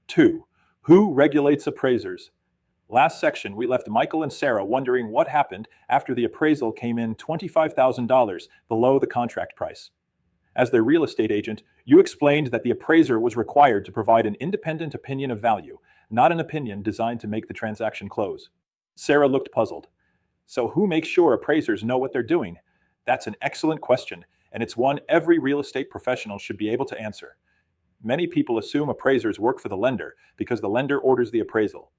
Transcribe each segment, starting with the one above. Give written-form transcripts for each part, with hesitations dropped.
2. Who regulates appraisers? Last section, we left Michael and Sarah wondering what happened after the appraisal came in $25,000 below the contract price. As their real estate agent, you explained that the appraiser was required to provide an independent opinion of value, not an opinion designed to make the transaction close. Sarah looked puzzled. So who makes sure appraisers know what they're doing? That's an excellent question, and it's one every real estate professional should be able to answer. Many people assume appraisers work for the lender because the lender orders the appraisal.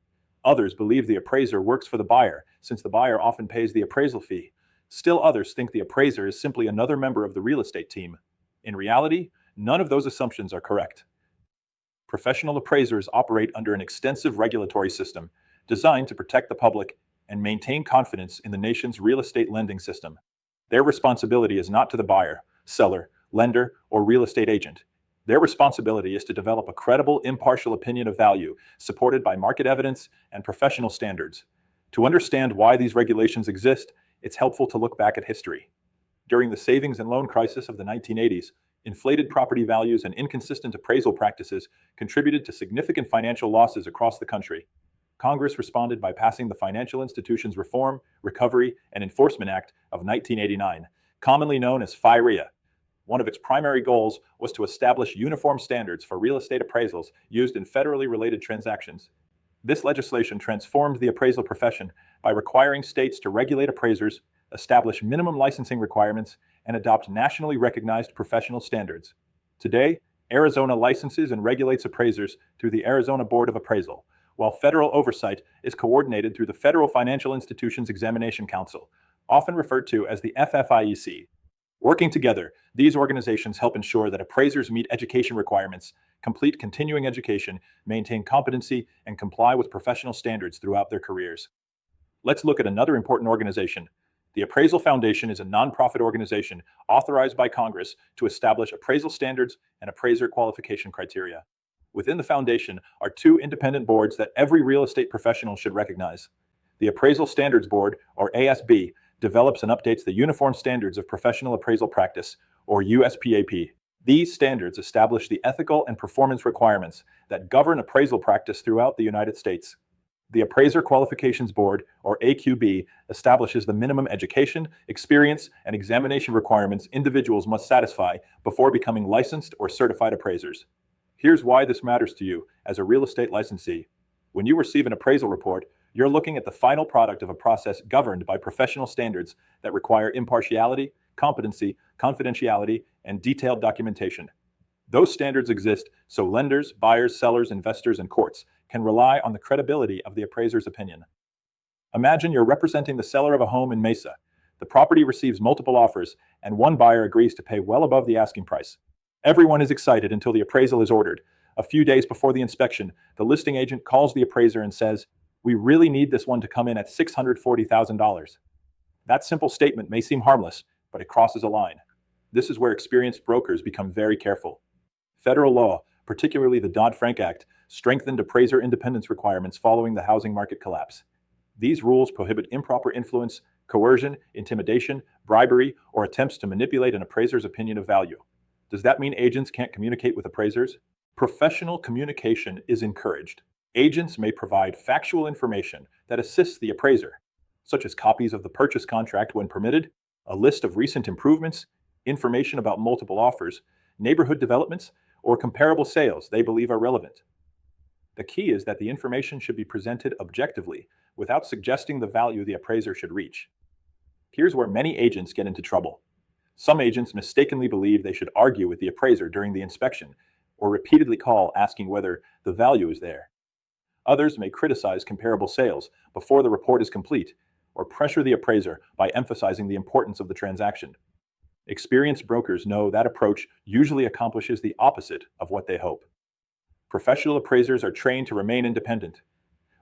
Others believe the appraiser works for the buyer, since the buyer often pays the appraisal fee. Still others think the appraiser is simply another member of the real estate team. In reality, none of those assumptions are correct. Professional appraisers operate under an extensive regulatory system designed to protect the public and maintain confidence in the nation's real estate lending system. Their responsibility is not to the buyer, seller, lender, or real estate agent. Their responsibility is to develop a credible, impartial opinion of value, supported by market evidence and professional standards. To understand why these regulations exist, it's helpful to look back at history. During the savings and loan crisis of the 1980s, inflated property values and inconsistent appraisal practices contributed to significant financial losses across the country. Congress responded by passing the Financial Institutions Reform, Recovery, and Enforcement Act of 1989, commonly known as FIREA. One of its primary goals was to establish uniform standards for real estate appraisals used in federally related transactions. This legislation transformed the appraisal profession by requiring states to regulate appraisers, establish minimum licensing requirements, and adopt nationally recognized professional standards. Today, Arizona licenses and regulates appraisers through the Arizona Board of Appraisal, while federal oversight is coordinated through the Federal Financial Institutions Examination Council, often referred to as the FFIEC. Working together, these organizations help ensure that appraisers meet education requirements, complete continuing education, maintain competency, and comply with professional standards throughout their careers. Let's look at another important organization. The Appraisal Foundation is a nonprofit organization authorized by Congress to establish appraisal standards and appraiser qualification criteria. Within the foundation are two independent boards that every real estate professional should recognize. The Appraisal Standards Board, or ASB, develops and updates the Uniform Standards of Professional Appraisal Practice, or USPAP. These standards establish the ethical and performance requirements that govern appraisal practice throughout the United States. The Appraiser Qualifications Board, or AQB, establishes the minimum education, experience, and examination requirements individuals must satisfy before becoming licensed or certified appraisers. Here's why this matters to you as a real estate licensee. When you receive an appraisal report, you're looking at the final product of a process governed by professional standards that require impartiality, competency, confidentiality, and detailed documentation. Those standards exist so lenders, buyers, sellers, investors, and courts can rely on the credibility of the appraiser's opinion. Imagine you're representing the seller of a home in Mesa. The property receives multiple offers, and one buyer agrees to pay well above the asking price. Everyone is excited until the appraisal is ordered. A few days before the inspection, the listing agent calls the appraiser and says, "We really need this one to come in at $640,000. That simple statement may seem harmless, but it crosses a line. This is where experienced brokers become very careful. Federal law, particularly the Dodd-Frank Act, strengthened appraiser independence requirements following the housing market collapse. These rules prohibit improper influence, coercion, intimidation, bribery, or attempts to manipulate an appraiser's opinion of value. Does that mean agents can't communicate with appraisers? Professional communication is encouraged. Agents may provide factual information that assists the appraiser, such as copies of the purchase contract when permitted, a list of recent improvements, information about multiple offers, neighborhood developments, or comparable sales they believe are relevant. The key is that the information should be presented objectively, without suggesting the value the appraiser should reach. Here's where many agents get into trouble. Some agents mistakenly believe they should argue with the appraiser during the inspection, or repeatedly call asking whether the value is there. Others may criticize comparable sales before the report is complete, or pressure the appraiser by emphasizing the importance of the transaction. Experienced brokers know that approach usually accomplishes the opposite of what they hope. Professional appraisers are trained to remain independent.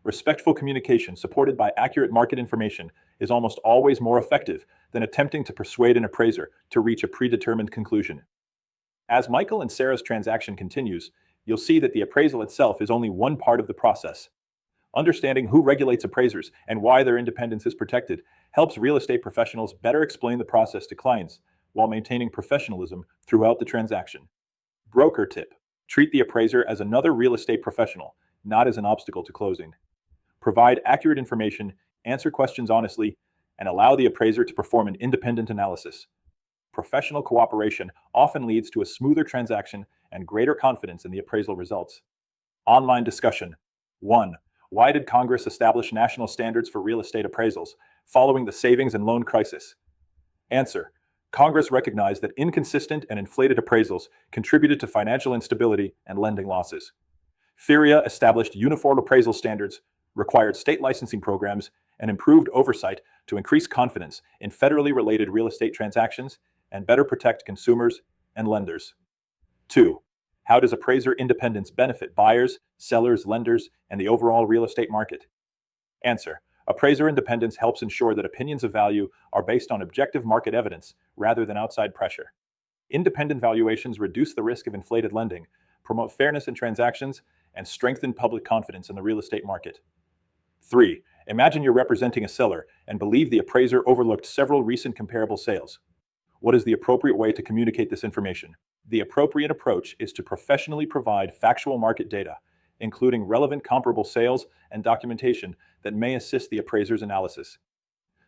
Respectful communication supported by accurate market information is almost always more effective than attempting to persuade an appraiser to reach a predetermined conclusion. As Michael and Sarah's transaction continues, you'll see that the appraisal itself is only one part of the process. Understanding who regulates appraisers and why their independence is protected helps real estate professionals better explain the process to clients while maintaining professionalism throughout the transaction. Broker tip: Treat the appraiser as another real estate professional, not as an obstacle to closing. Provide accurate information, answer questions honestly, and allow the appraiser to perform an independent analysis. Professional cooperation often leads to a smoother transaction and greater confidence in the appraisal results. Online discussion. 1. Why did Congress establish national standards for real estate appraisals following the savings and loan crisis? Answer. Congress recognized that inconsistent and inflated appraisals contributed to financial instability and lending losses. FIRIA established uniform appraisal standards, required state licensing programs, and improved oversight to increase confidence in federally related real estate transactions and better protect consumers and lenders. 2. How does appraiser independence benefit buyers, sellers, lenders, and the overall real estate market? Answer. Appraiser independence helps ensure that opinions of value are based on objective market evidence rather than outside pressure. Independent valuations reduce the risk of inflated lending, promote fairness in transactions, and strengthen public confidence in the real estate market. 3. Imagine you're representing a seller and believe the appraiser overlooked several recent comparable sales. What is the appropriate way to communicate this information? The appropriate approach is to professionally provide factual market data, including relevant comparable sales and documentation that may assist the appraiser's analysis.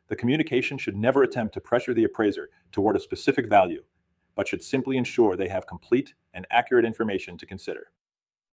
The communication should never attempt to pressure the appraiser toward a specific value, but should simply ensure they have complete and accurate information to consider.